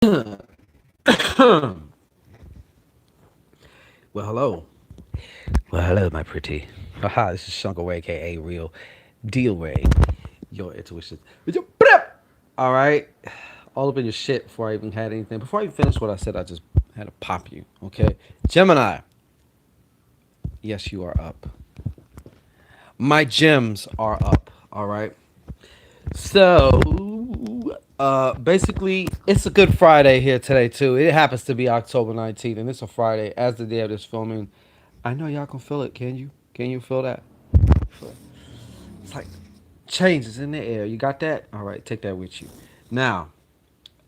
Well, hello. Well, hello, my pretty. Haha, this is ShanGO, aka Real Deal Ray. Your intuition. All right. All up in your shit before I even had anything. Before I even finished what I said, I just had to pop you. Okay. Gemini. Yes, you are up. My gems are up. All right. So, basically, it's a Good Friday here today too. It happens to be October 19th, and it's a Friday. As the day of this filming, I know y'all can feel it. Can you? Can you feel that? It's like changes in the air. You got that? All right, take that with you. Now,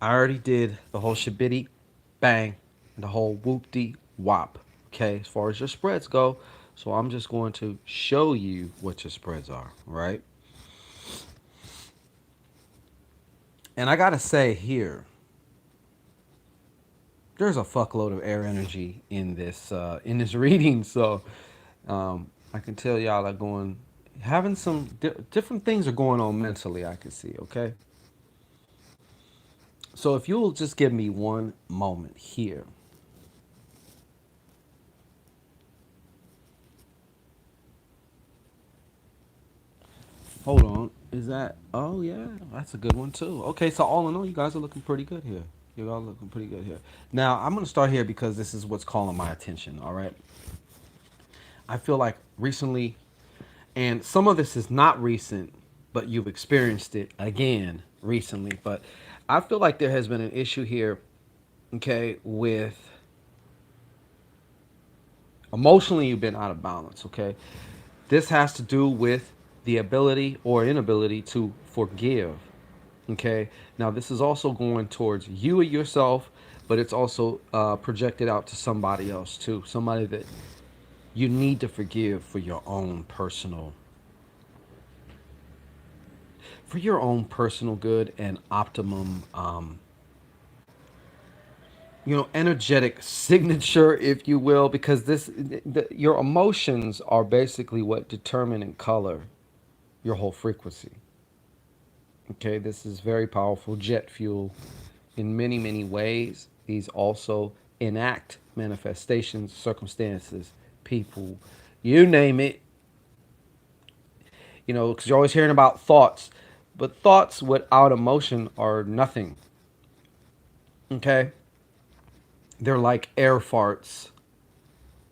I already did the whole shabitty bang, the whole whoop-de wop. Okay, as far as your spreads go, so I'm just going to show you what your spreads are. Right? And I gotta say here, there's a fuckload of air energy in this reading. So I can tell y'all are going having some different things are going on mentally. I can see. Okay, so if you'll just give me one moment here. Hold on. Is that? Oh yeah, that's a good one too. Okay, so all in all, you guys are looking pretty good here. You all looking pretty good here. Now I'm gonna start here because this is what's calling my attention. All right. I feel like recently, and some of this is not recent, but you've experienced it again recently. But I feel like there has been an issue here, okay, with emotionally you've been out of balance, okay? This has to do with the ability or inability to forgive, okay? Now, this is also going towards you or yourself, but it's also projected out to somebody else too, somebody that you need to forgive for your own personal good and optimum energetic signature, if you will, because your emotions are basically what determine and color your whole frequency. Okay, this is very powerful jet fuel in many, many ways. These also enact manifestations, circumstances, people, you name it. Because you're always hearing about thoughts, but thoughts without emotion are nothing. Okay, they're like air farts,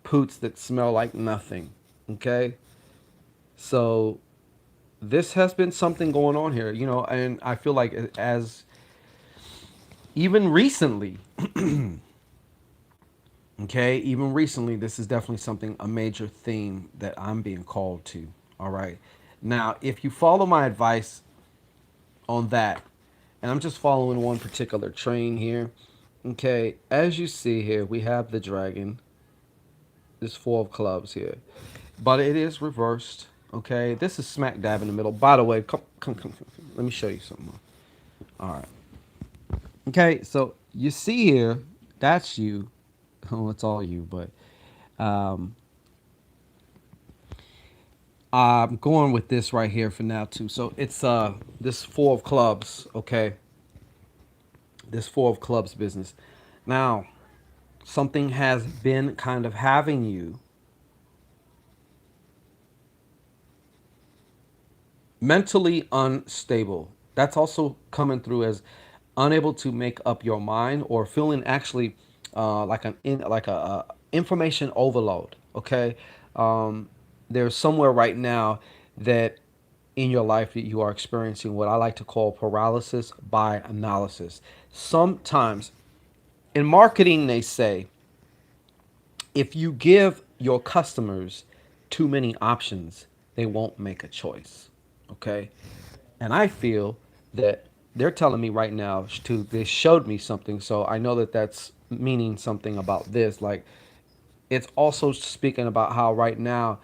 poots that smell like nothing. Okay, so this has been something going on here, and I feel like as even recently, okay, even recently, this is definitely something, a major theme that I'm being called to. All right. Now, if you follow my advice on that, and I'm just following one particular train here, okay, as you see here, we have the dragon, this four of clubs here, but it is reversed. Okay, this is smack dab in the middle. By the way, come. Let me show you something more. All right. Okay, so you see here, that's you. Oh, it's all you, but um, I'm going with this right here for now too. So it's this four of clubs, okay? This four of clubs business. Now, something has been kind of having you mentally unstable. That's also coming through as unable to make up your mind or feeling actually like a information overload. Okay, there's somewhere right now that in your life that you are experiencing what I like to call paralysis by analysis. Sometimes in marketing, they say if you give your customers too many options, they won't make a choice. Okay. And I feel that they're telling me right now to they showed me something, so I know that that's meaning something about this. Like it's also speaking about how right now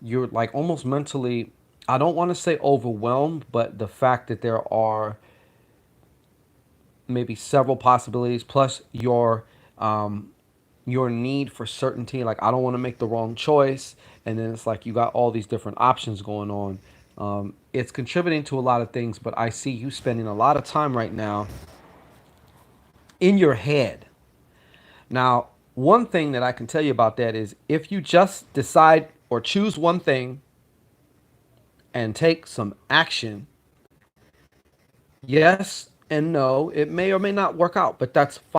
you're like almost mentally. I don't want to say overwhelmed, but the fact that there are maybe several possibilities plus your need for certainty. Like I don't want to make the wrong choice, and then it's like you got all these different options going on. It's contributing to a lot of things, but I see you spending a lot of time right now in your head. Now, one thing that I can tell you about that is if you just decide or choose one thing and take some action, yes and no, it may or may not work out, but that's fine.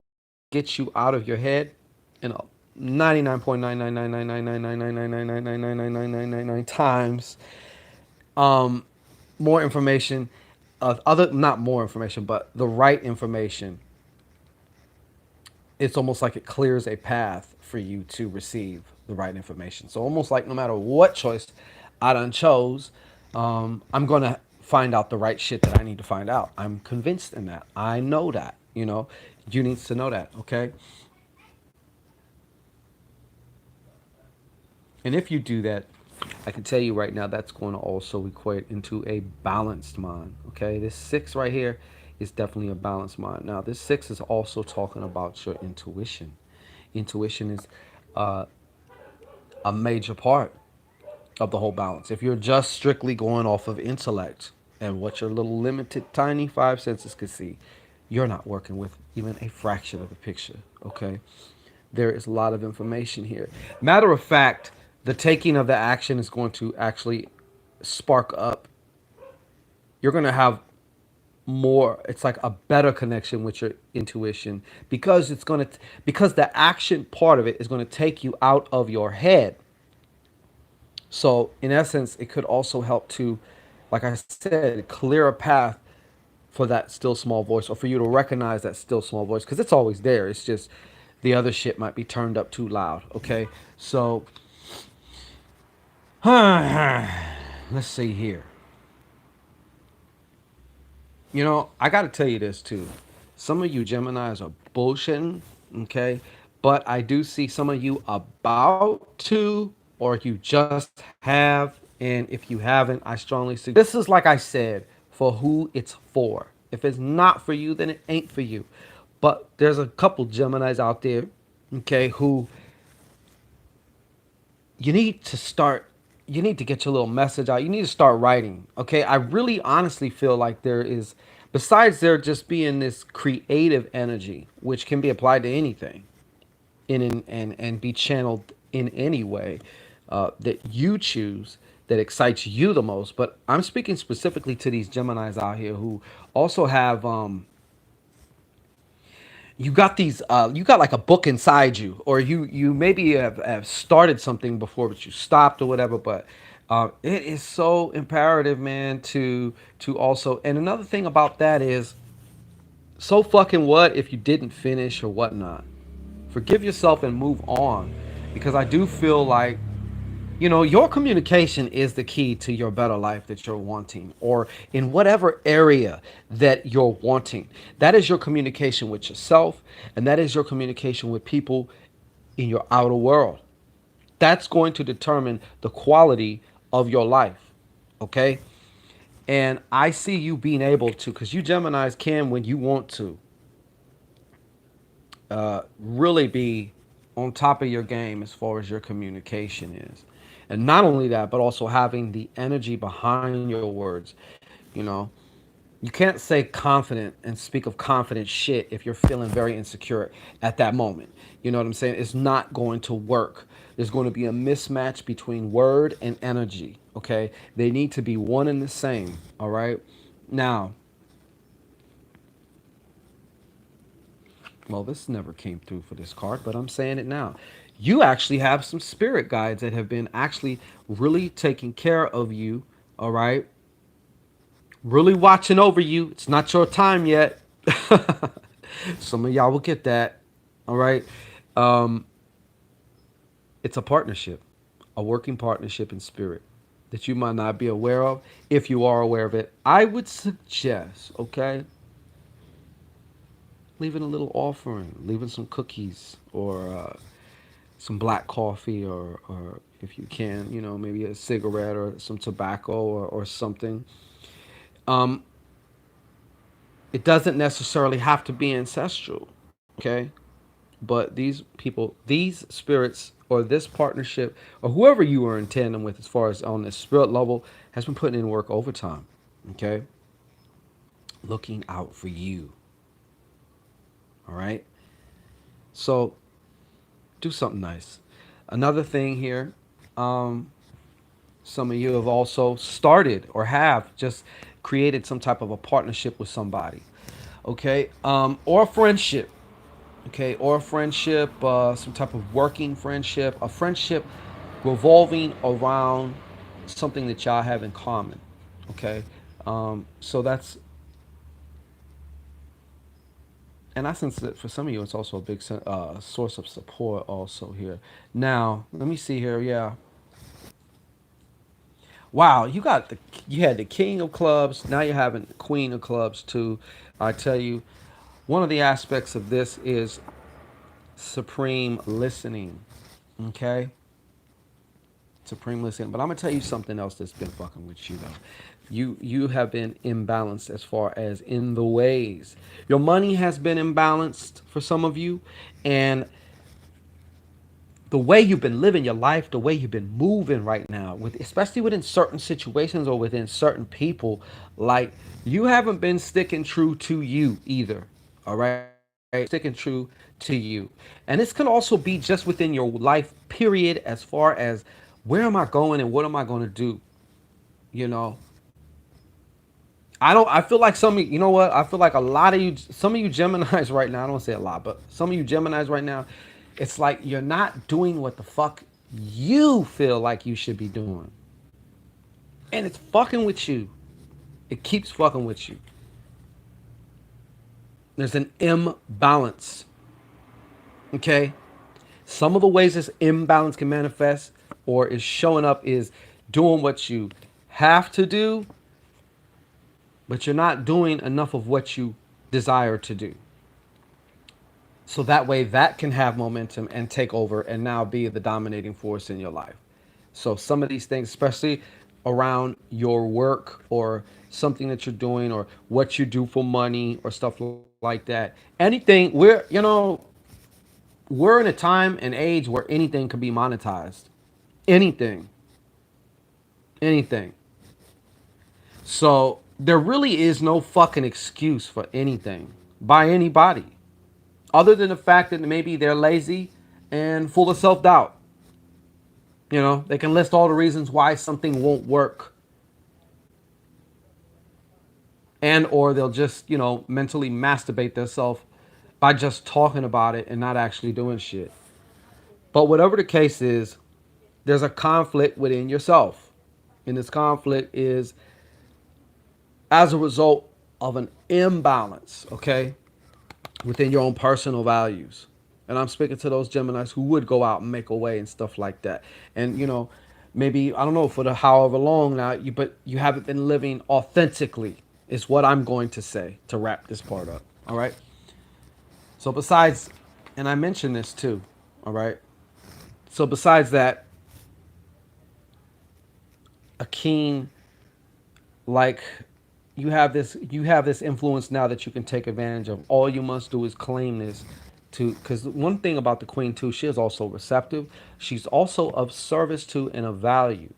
Get you out of your head, you know, 99.999999999999999 times more information, other not more information, but the right information. It's almost like it clears a path for you to receive the right information. So almost like no matter what choice I done chose, I'm gonna find out the right shit that I need to find out. I'm convinced in that. I know that. You know, you needs to know that. Okay. And if you do that, I can tell you right now that's going to also equate into a balanced mind. Okay, this six right here is definitely a balanced mind. Now, this six is also talking about your intuition. Intuition is uh, a major part of the whole balance. If you're just strictly going off of intellect and what your little limited, tiny five senses can see, you're not working with even a fraction of the picture. Okay, there is a lot of information here. Matter of fact, the taking of the action is going to actually spark up. You're going to have more, it's like a better connection with your intuition because it's going to, because the action part of it is going to take you out of your head. So in essence, it could also help to, like I said, clear a path for that still small voice, or for you to recognize that still small voice, because it's always there. It's just the other shit might be turned up too loud. Okay, so let's see here. You know, I got to tell you this too. Some of you Geminis are bullshitting, okay? But I do see some of you about to, or you just have. And if you haven't, I strongly suggest. This is like I said, for who it's for. If it's not for you, then it ain't for you. But there's a couple Geminis out there, okay, who you need to start, you need to get your little message out. You need to start writing. Okay, I really honestly feel like there is, besides there just being this creative energy which can be applied to anything and be channeled in any way that you choose, that excites you the most. But I'm speaking specifically to these Geminis out here who also have you got these you got like a book inside you, or you maybe have started something before but you stopped or whatever. But it is so imperative, man, to also, and another thing about that is, so fucking what if you didn't finish or whatnot, forgive yourself and move on, because I do feel like, you know, your communication is the key to your better life that you're wanting, or in whatever area that you're wanting. That is your communication with yourself, and that is your communication with people in your outer world. That's going to determine the quality of your life. Okay? And I see you being able to, because you Geminis can, when you want to, really be on top of your game as far as your communication is. And not only that, but also having the energy behind your words. You know, you can't say confident and speak of confident shit if you're feeling very insecure at that moment. You know what I'm saying? It's not going to work. There's going to be a mismatch between word and energy. Okay? They need to be one and the same. All right? Now, well, this never came through for this card, but I'm saying it now. You actually have some spirit guides that have been actually really taking care of you, all right? Really watching over you. It's not your time yet. Some of y'all will get that, all right? Um, it's a partnership, a working partnership in spirit that you might not be aware of. If you are aware of it, I would suggest, okay, leaving a little offering, leaving some cookies, or some black coffee, or if you can, you know, maybe a cigarette or some tobacco, or something. Um, it doesn't necessarily have to be ancestral, okay? But these people, these spirits, or this partnership, or whoever you are in tandem with as far as on this spirit level, has been putting in work overtime, okay? Looking out for you. All right. So do something nice. Another thing here, um, some of you have also started or have just created some type of a partnership with somebody, okay, or a friendship, okay, or a friendship, some type of working friendship, a friendship revolving around something that y'all have in common, okay. So that's, and I sense that for some of you, it's also a big source of support also here. Now, let me see here. Yeah, wow, you had the king of clubs. Now you're having the queen of clubs too. I tell you, one of the aspects of this is supreme listening. Okay, supreme listening. But I'm gonna tell you something else that's been fucking with you though. You have been imbalanced as far as in the ways. Your money has been imbalanced for some of you, and the way you've been living your life, the way you've been moving right now, with especially within certain situations or within certain people, like you haven't been sticking true to you either. All right, sticking true to you, and this can also be just within your life period, as far as where am I going and what am I going to do. You know, I don't. I feel like some of you know what? I feel like a lot of you, some of you Gemini's right now. I don't want to say a lot, but some of you Gemini's right now, it's like you're not doing what the fuck you feel like you should be doing, and it's fucking with you. It keeps fucking with you. There's an imbalance. Okay, some of the ways this imbalance can manifest or is showing up is doing what you have to do, but you're not doing enough of what you desire to do. So that way that can have momentum and take over and now be the dominating force in your life. So some of these things, especially around your work or something that you're doing or what you do for money or stuff like that. Anything, we're in a time and age where anything can be monetized. Anything. Anything. So there really is no fucking excuse for anything by anybody, other than the fact that maybe they're lazy and full of self doubt. They can list all the reasons why something won't work, and or they'll just, mentally masturbate themselves by just talking about it and not actually doing shit. But whatever the case is, there's a conflict within yourself. And this conflict is as a result of an imbalance, okay, within your own personal values. And I'm speaking to those Geminis who would go out and make a way and stuff like that. And maybe I don't know for the however long now, but you haven't been living authentically. Is what I'm going to say to wrap this part up. All right. So besides, and I mentioned this too. All right. So besides that, a keen, like, you have this influence now that you can take advantage of. All you must do is claim this, to because one thing about the queen too, she is also receptive. She's also of service to and of value.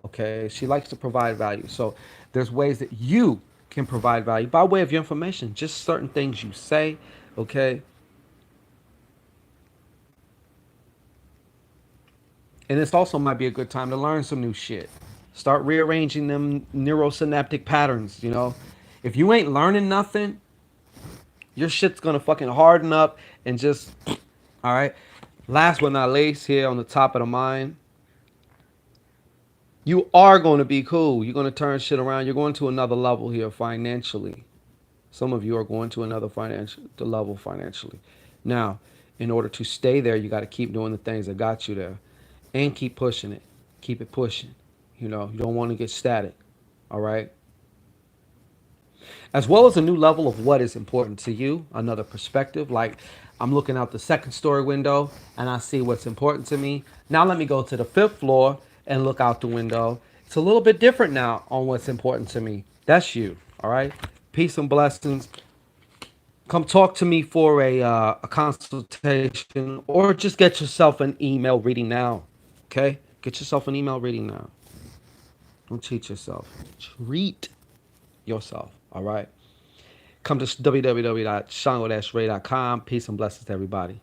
Okay, she likes to provide value. So there's ways that you can provide value by way of your information, just certain things you say. Okay, and this also might be a good time to learn some new shit. Start rearranging them neurosynaptic patterns. If you ain't learning nothing, your shit's gonna fucking harden up and just, all right. Last but not least, here on the top of the mind, you are going to be cool. You're going to turn shit around. You're going to another level here financially. Some of you are going to another financial level financially. Now, in order to stay there, you got to keep doing the things that got you there, and keep pushing it. Keep it pushing. You don't want to get static. All right. As well as a new level of what is important to you, another perspective. Like, I'm looking out the second story window and I see what's important to me. Now let me go to the fifth floor and look out the window. It's a little bit different now on what's important to me. That's you. All right. Peace and blessings. Come talk to me for a consultation, or just get yourself an email reading now. Okay? Get yourself an email reading now. Don't cheat yourself. Treat yourself. All right? Come to www.shango-ray.com. Peace and blessings to everybody.